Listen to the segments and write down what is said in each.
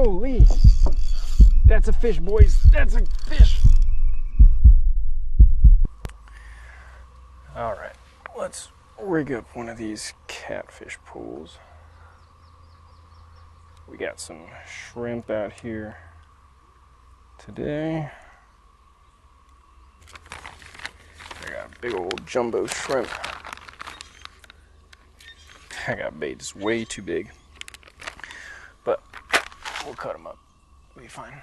Holy! That's a fish, boys. That's a fish. All right, let's rig up one of these catfish pools. We got some shrimp out here today. I got a big old jumbo shrimp. I got bait that's way too big, but we'll cut them up. It'll be fine.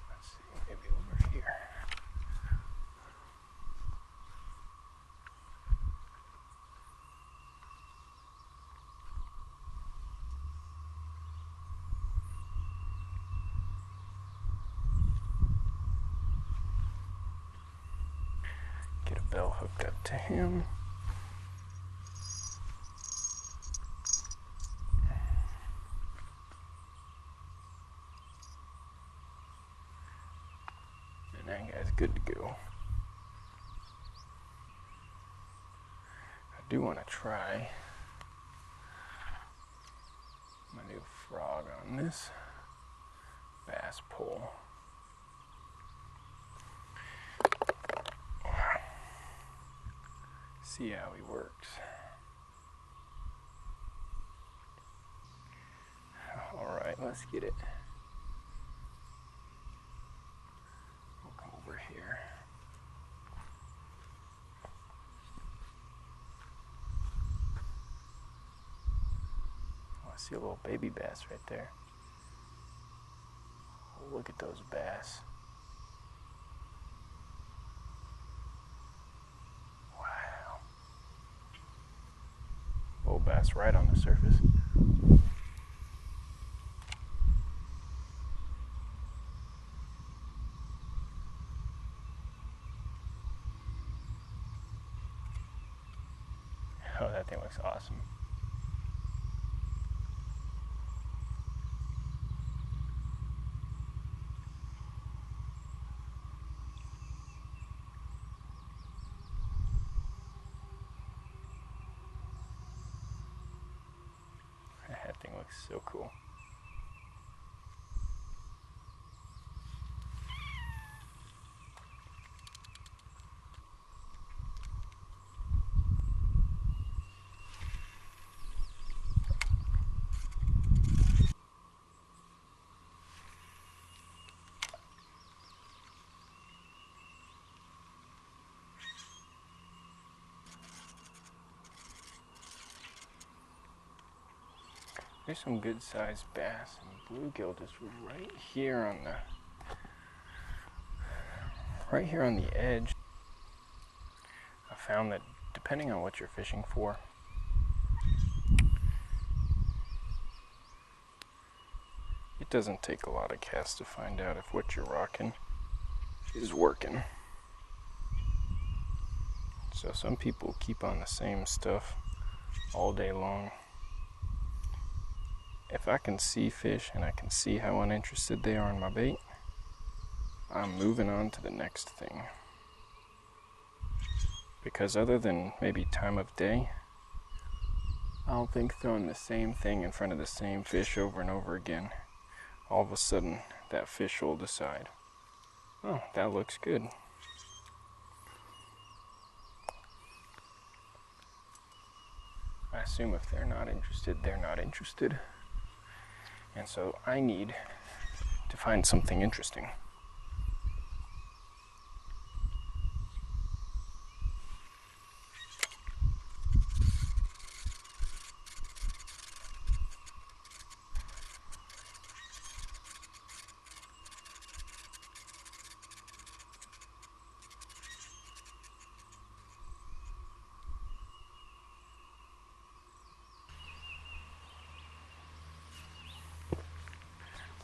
Let's see, maybe over here. Get a bell hooked up to him. And that guy's good to go. I do want to try my new frog on this bass pole. See how he works. All right, let's get it. We'll come over here. Oh, I see a little baby bass right there. Oh, look at those bass. Little bass right on the surface. Oh, that thing looks awesome. That thing looks so cool. There's some good sized bass and bluegill just right here on the edge. I found that depending on what you're fishing for, it doesn't take a lot of casts to find out if what you're rocking is working. So some people keep on the same stuff all day long. If I can see fish and I can see how uninterested they are in my bait, I'm moving on to the next thing. Because other than maybe time of day, I don't think throwing the same thing in front of the same fish over and over again, all of a sudden that fish will decide, oh, that looks good. I assume if they're not interested, they're not interested. And so I need to find something interesting.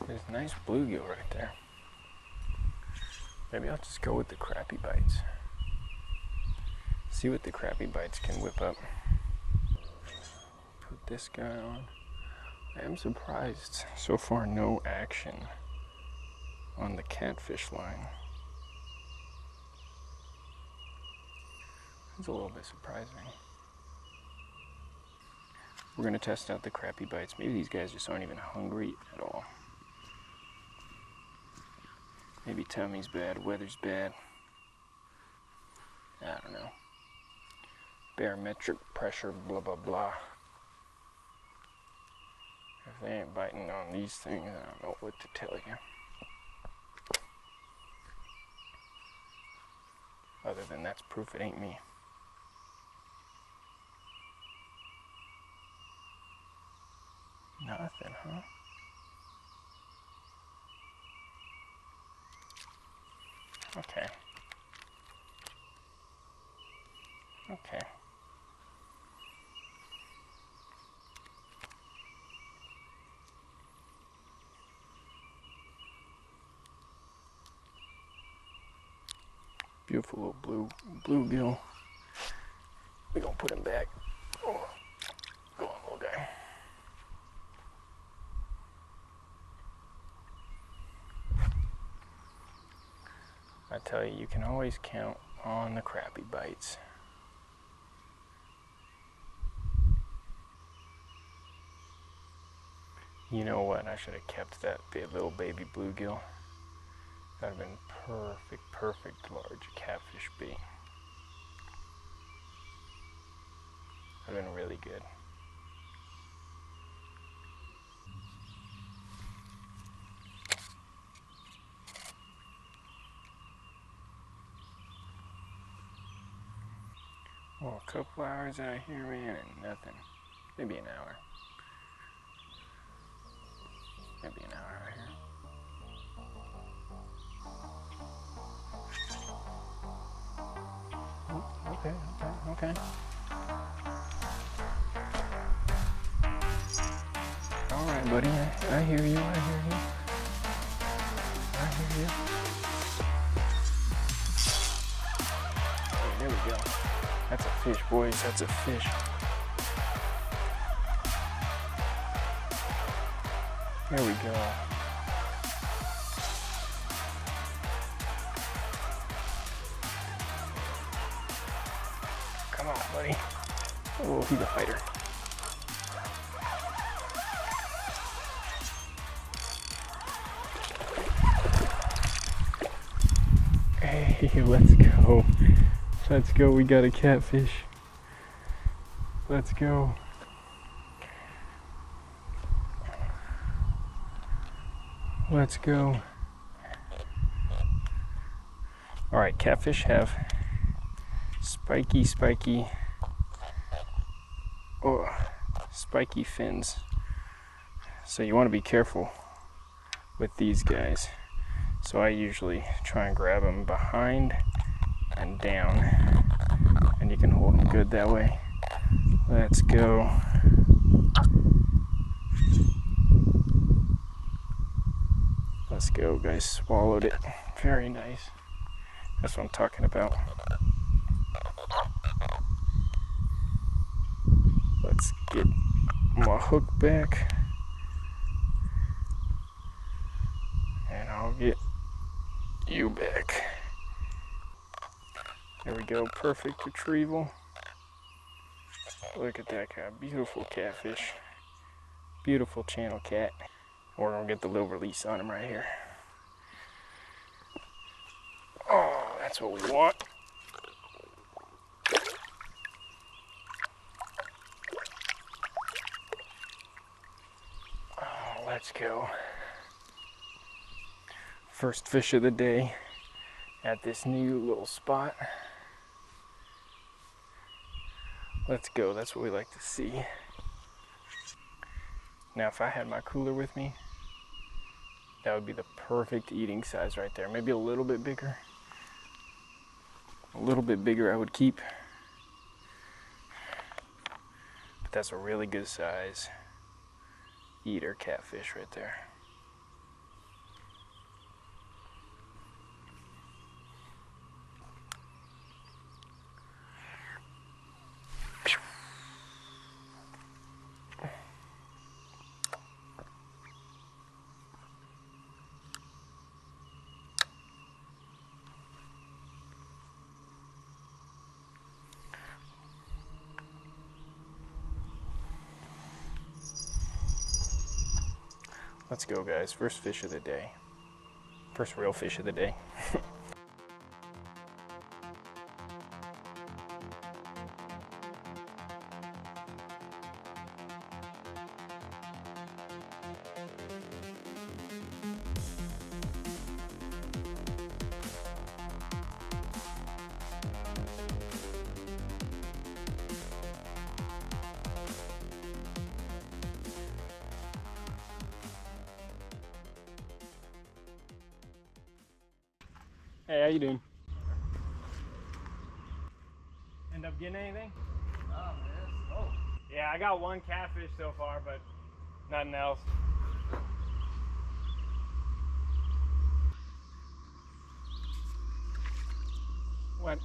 There's a nice bluegill right there. Maybe I'll just go with the crappie bites. See what the crappie bites can whip up. Put this guy on. I am surprised. So far, no action on the catfish line. It's a little bit surprising. We're gonna test out the crappie bites. Maybe these guys just aren't even hungry at all. Maybe tummy's bad, weather's bad. I don't know. Barometric pressure, blah blah blah. If they ain't biting on these things, I don't know what to tell you. Other than that's proof it ain't me. Nothing, huh? Okay. Okay. Beautiful little bluegill. We're gonna put him back. Oh, go on, little guy. I tell you, you can always count on the crappie bites. You know what? I should have kept that little baby bluegill. That would have been perfect large catfish bait. That would have been really good. Oh, a couple hours out here, man, and nothing. Maybe an hour. Maybe an hour out here. Okay. All right, buddy. I hear you. Oh, there we go. That's a fish, boys. That's a fish. There we go. Come on, buddy. Oh, he's a fighter. Hey, let's go. Let's go. We got a catfish. Let's go. Let's go. All right, catfish have spiky fins. So you want to be careful with these guys. So I usually try and grab them behind and down, and you can hold them good that way. Let's go. Let's go, guys. Swallowed it. Very nice. That's what I'm talking about. Let's get my hook back, and I'll get you back. There we go. Perfect retrieval. Look at that guy. Beautiful catfish. Beautiful channel cat. We're gonna get the little release on him right here. Oh, that's what we want. Oh, let's go. First fish of the day at this new little spot. Let's go. That's what we like to see. Now, if I had my cooler with me, that would be the perfect eating size right there. Maybe a little bit bigger. A little bit bigger I would keep. But that's a really good size eater catfish right there. Let's go, guys. First fish of the day. First real fish of the day. Hey, how you doing? End up getting anything? Oh, Yeah, I got one catfish so far, but nothing else. What?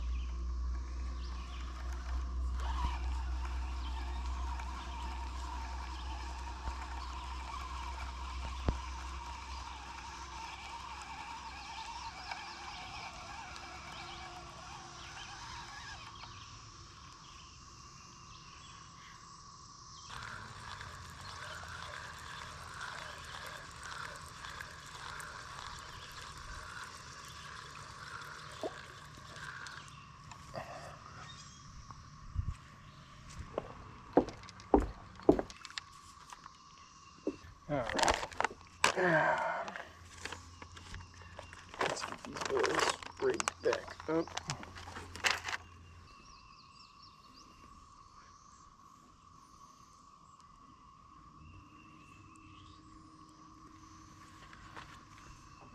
All right. Let's get these boys rigged back up.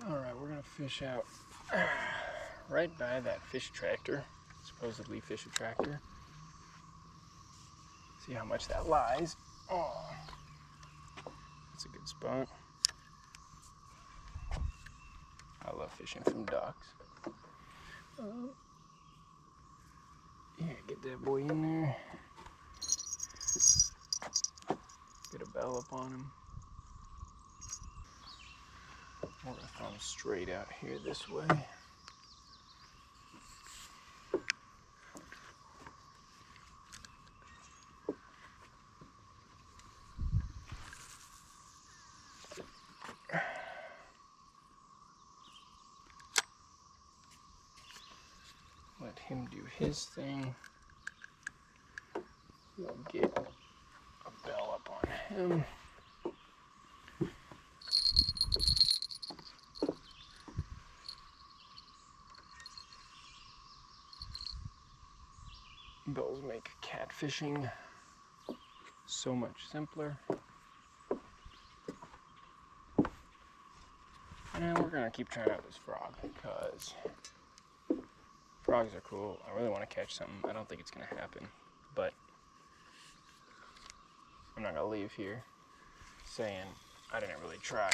All right, we're gonna fish out right by that fish attractor, supposedly fish attractor. See how much that lies. Oh, that's a good spot. I love fishing from docks. Yeah, get that boy in there. Get a bell up on him. We're gonna throw him straight out here this way. Let him do his thing. We'll get a bell up on him. Bells make catfishing so much simpler. And we're gonna keep trying out this frog because frogs are cool. I really want to catch something. I don't think it's gonna happen, but I'm not gonna leave here saying I didn't really try.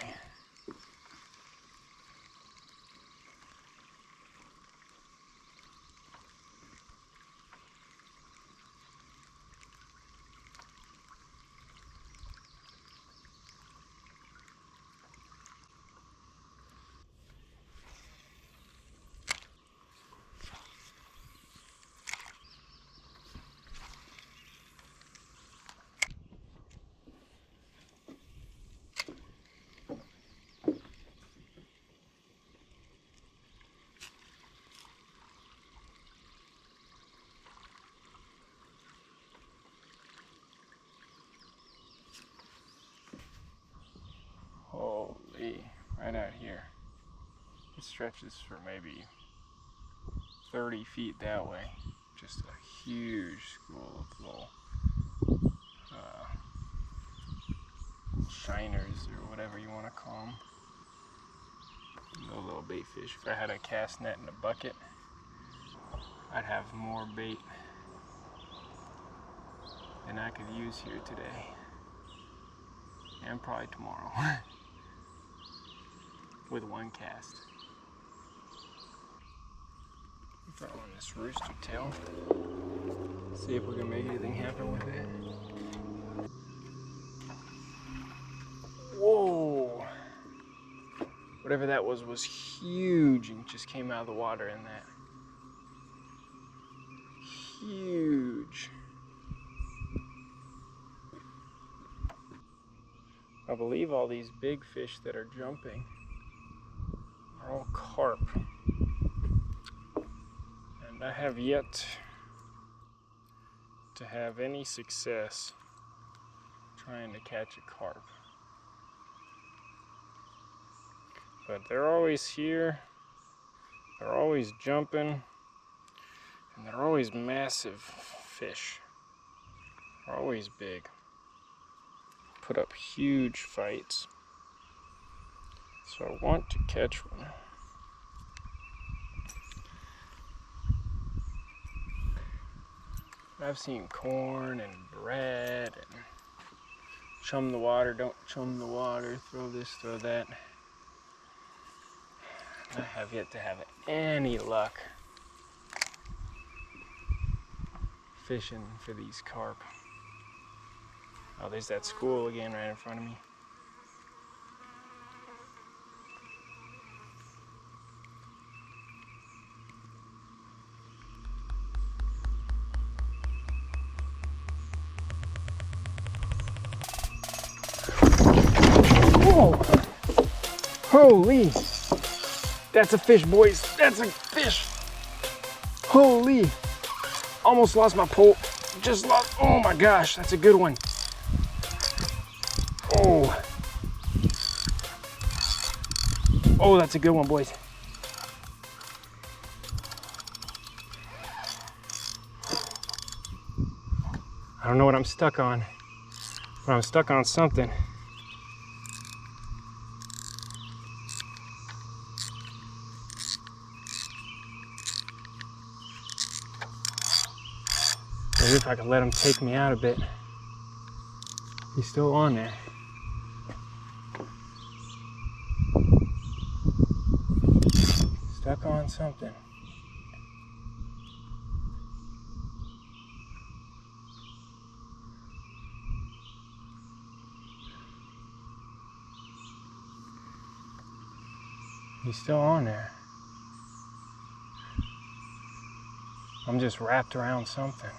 Holy, right out here. It stretches for maybe 30 feet that way. Just a huge school of little shiners or whatever you want to call them. No little bait fish. If I had a cast net and a bucket, I'd have more bait than I could use here today. And probably tomorrow. With one cast. Throw on this rooster tail. See if we can make anything happen with it. Whoa! Whatever that was huge and just came out of the water in that. Huge. I believe all these big fish that are jumping are all carp. And I have yet to have any success trying to catch a carp. But they're always here, they're always jumping, and they're always massive fish. They're always big. Put up huge fights. So I want to catch one. I've seen corn and bread and chum the water, don't chum the water, throw this, throw that. I have yet to have any luck fishing for these carp. Oh, there's that school again right in front of me. Whoa! Holy! That's a fish, boys. That's a fish. Holy! Almost lost my pole. Just lost. Oh my gosh, that's a good one. Oh. Oh, that's a good one, boys. I don't know what I'm stuck on, but I'm stuck on something. Maybe if I could let him take me out a bit. He's still on there. Stuck on something. He's still on there. I'm just wrapped around something.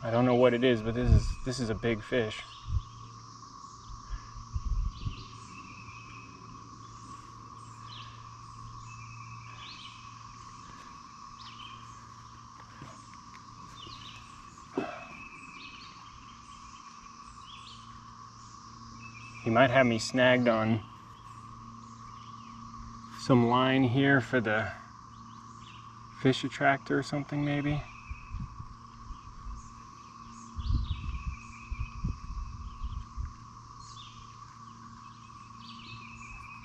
I don't know what it is, but this is a big fish. He might have me snagged on some line here for the fish attractor or something, maybe.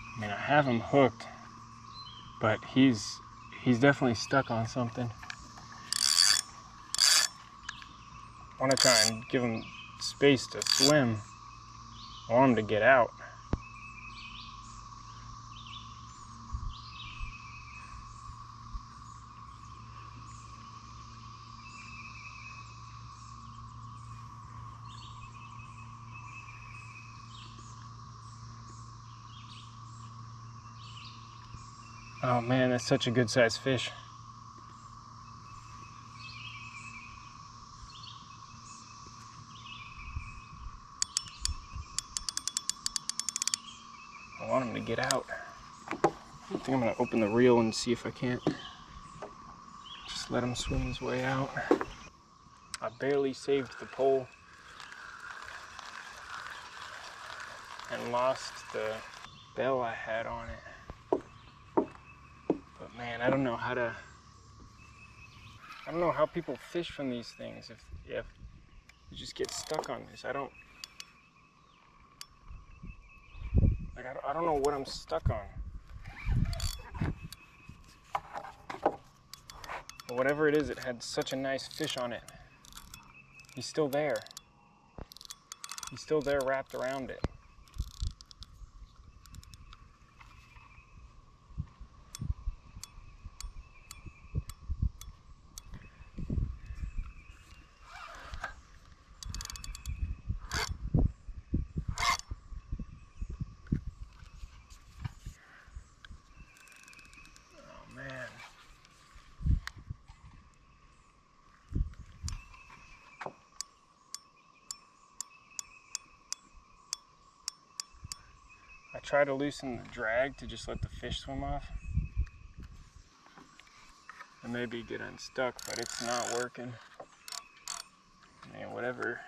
I mean, I have him hooked, but he's definitely stuck on something. I want to try and give him space to swim. I want him to get out. Oh man, that's such a good sized fish. I want him to get out. I think I'm gonna open the reel and see if I can't just let him swim his way out. I barely saved the pole and lost the bell I had on it. But man, I don't know how people fish from these things if you just get stuck on this. I don't know what I'm stuck on. But whatever it is, it had such a nice fish on it. He's still there. He's still there wrapped around it. try to loosen the drag to just let the fish swim off. And maybe get unstuck, but it's not working. Man, whatever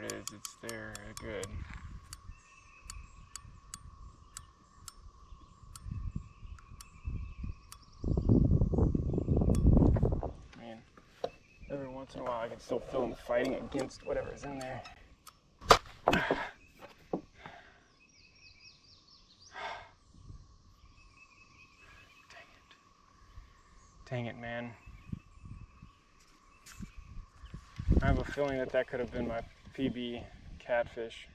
it is, it's there, good. Man, every once in a while I can still feel them fighting against whatever's in there. Dang it, man. I have a feeling that could have been my PB catfish.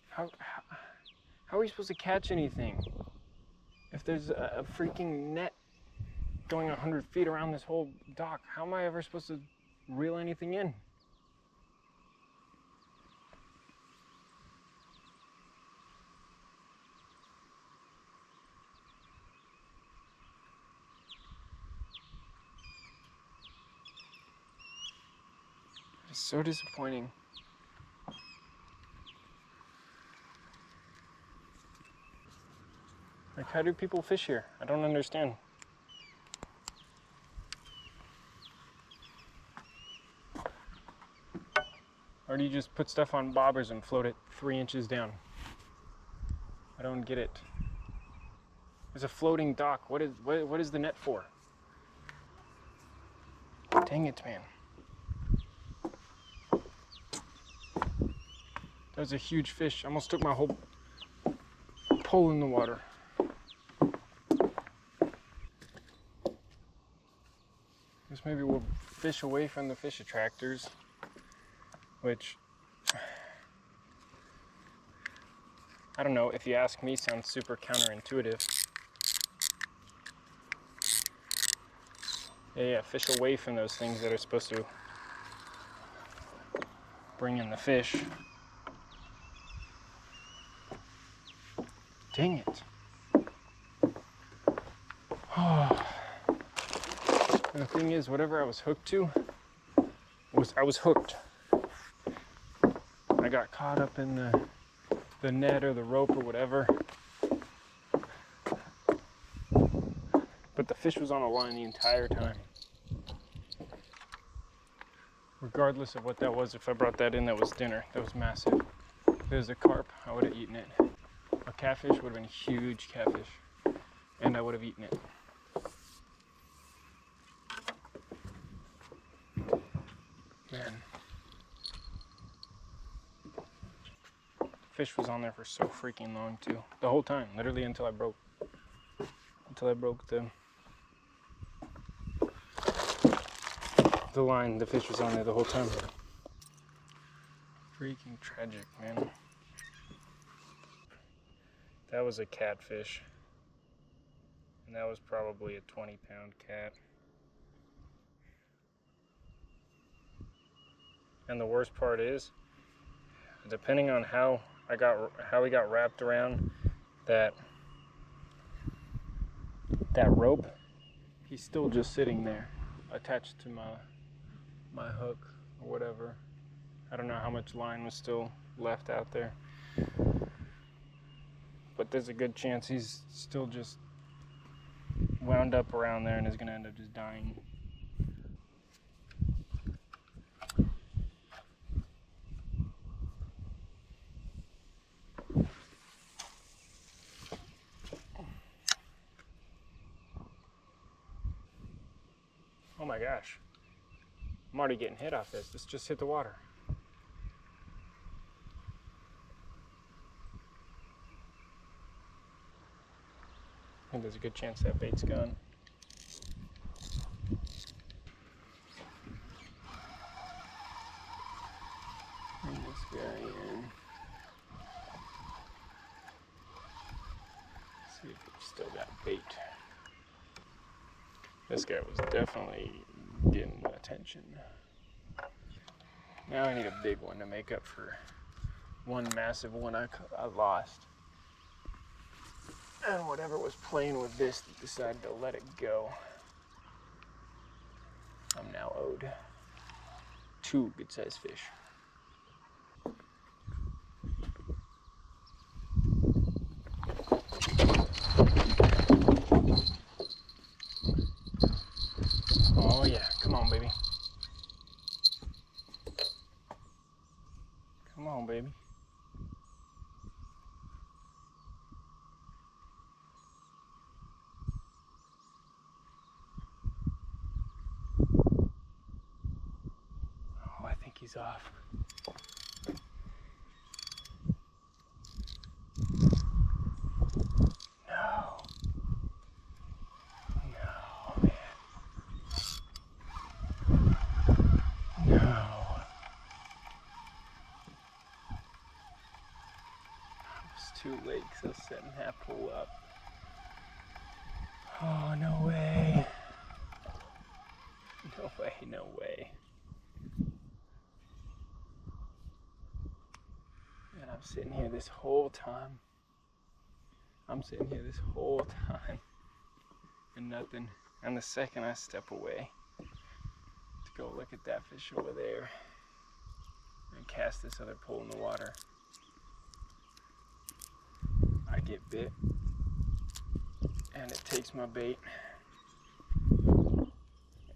How are we supposed to catch anything if there's a freaking net going 100 feet around this whole dock? How am I ever supposed to reel anything in? It's so disappointing. Like, how do people fish here? I don't understand. Or do you just put stuff on bobbers and float it 3 inches down? I don't get it. There's a floating dock. What is the net for? Dang it, man. That was a huge fish. I almost took my whole pole in the water. Guess maybe we'll fish away from the fish attractors, which, I don't know, if you ask me, sounds super counterintuitive. Yeah, fish away from those things that are supposed to bring in the fish. Dang it. And the thing is, whatever I was hooked to, I was hooked. I got caught up in the net or the rope or whatever. But the fish was on the line the entire time. Regardless of what that was, if I brought that in, that was dinner. That was massive. If it was a carp, I would have eaten it. A catfish would have been a huge catfish, and I would have eaten it. Man. Fish was on there for so freaking long too. The whole time, literally until I broke the line. The fish was on there the whole time. Freaking tragic, man. That was a catfish. And that was probably a 20-pound cat. And the worst part is, depending on how he got wrapped around that rope, he's still just sitting there, attached to my hook or whatever. I don't know how much line was still left out there, but there's a good chance he's still just wound up around there and is gonna end up just dying. Oh my gosh. I'm already getting hit off this. This just hit the water. I think there's a good chance that bait's gone. Bring this guy in. See if we've still got bait. This guy was definitely getting attention. Now I need a big one to make up for one massive one I lost. And whatever was playing with this decided to let it go. I'm now owed 2 good-sized fish. Oh yeah, come on, baby. Come on, baby. Oh, I think he's off. No. No, man. No. It's too late because I was setting that pull up. Oh, no way. No way, no way. And I'm sitting here this whole time. I'm sitting here this whole time. And nothing. And the second I step away to go look at that fish over there and cast this other pole in the water, I get bit. And it takes my bait.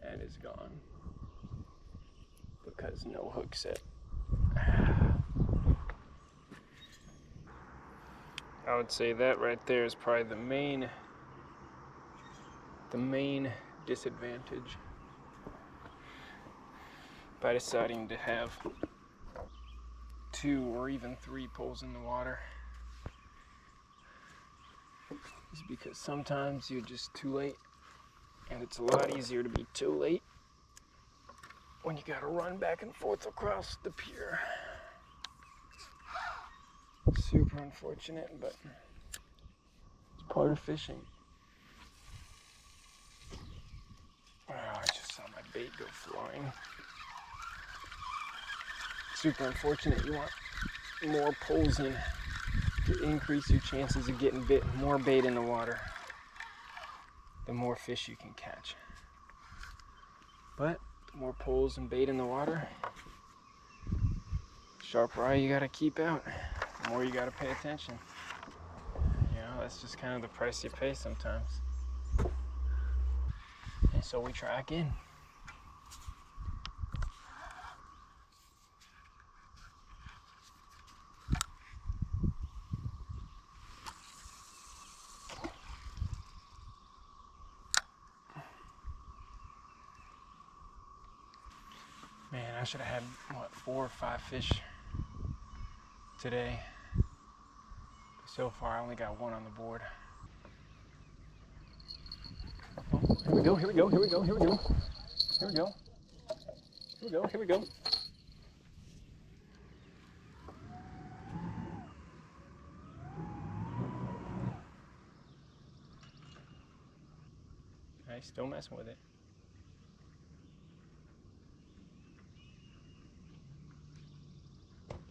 And it's gone. Because no hook set. I would say that right there is probably the main disadvantage by deciding to have 2 or even 3 poles in the water, is because sometimes you're just too late, and it's a lot easier to be too late when you gotta run back and forth across the pier. Super unfortunate, but it's part of fishing. Oh, I just saw my bait go flying. Super unfortunate. You want more poles in to increase your chances of getting bit. More bait in the water, the more fish you can catch. But the more poles and bait in the water, sharper eye you gotta keep out, the more you gotta pay attention. You know, that's just kind of the price you pay sometimes. And so we try again. Man, I should have had, 4 or 5 fish today. So far, I only got 1 on the board. Oh, here we go, here we go, here we go, here we go. Here we go. Here we go, here we go. He's still messing with it.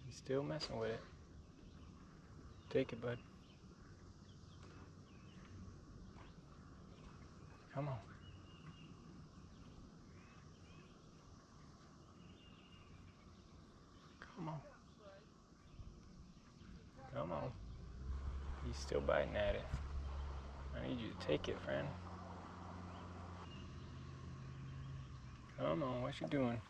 He's still messing with it. Take it, bud. Come on. Come on. Come on. He's still biting at it. I need you to take it, friend. Come on, what you doing?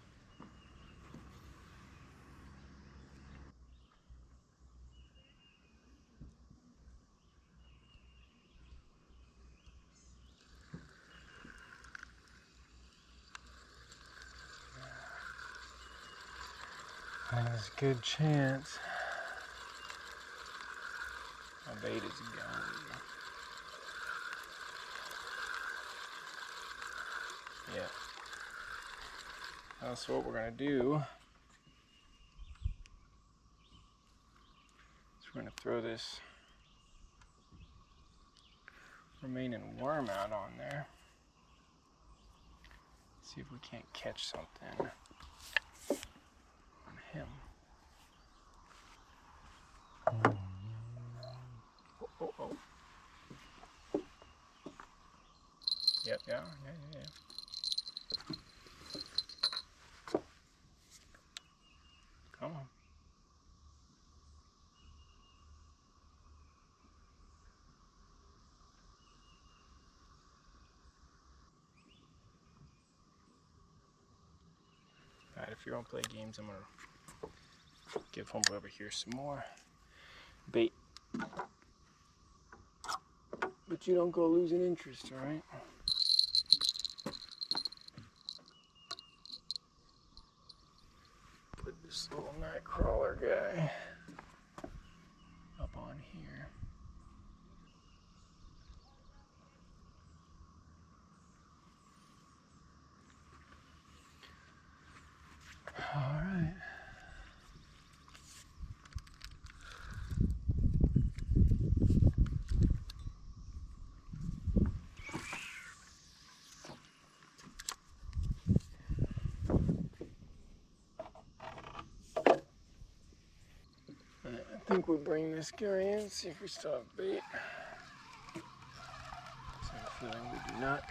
There's a good chance my bait is gone. Yeah. So what we're gonna do is we're gonna throw this remaining worm out on there. See if we can't catch something on him. Oh. Yep, yeah. if you're gonna play games, I'm gonna give homeboy over here some more bait. But you don't go losing interest, alright? Put this little night crawler guy up on here. Alright. I think we'll bring this guy in, see if we still have bait. So I have a feeling we do not.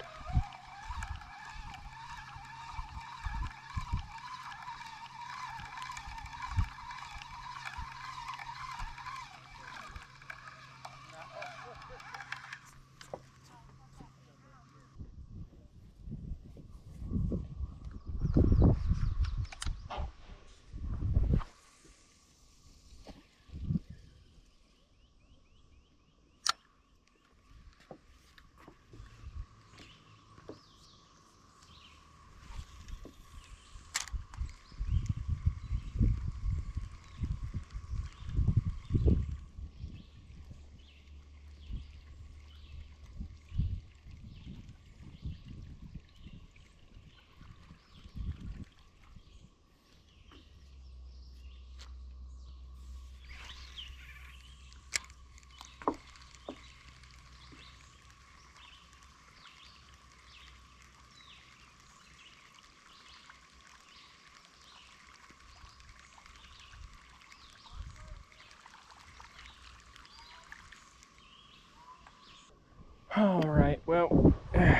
Alright, well, it's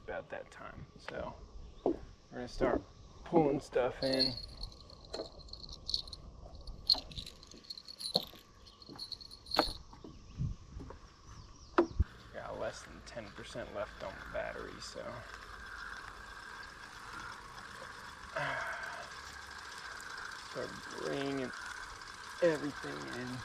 about that time, so we're gonna start pulling stuff in. Got less than 10% left on the battery, so start bringing everything in.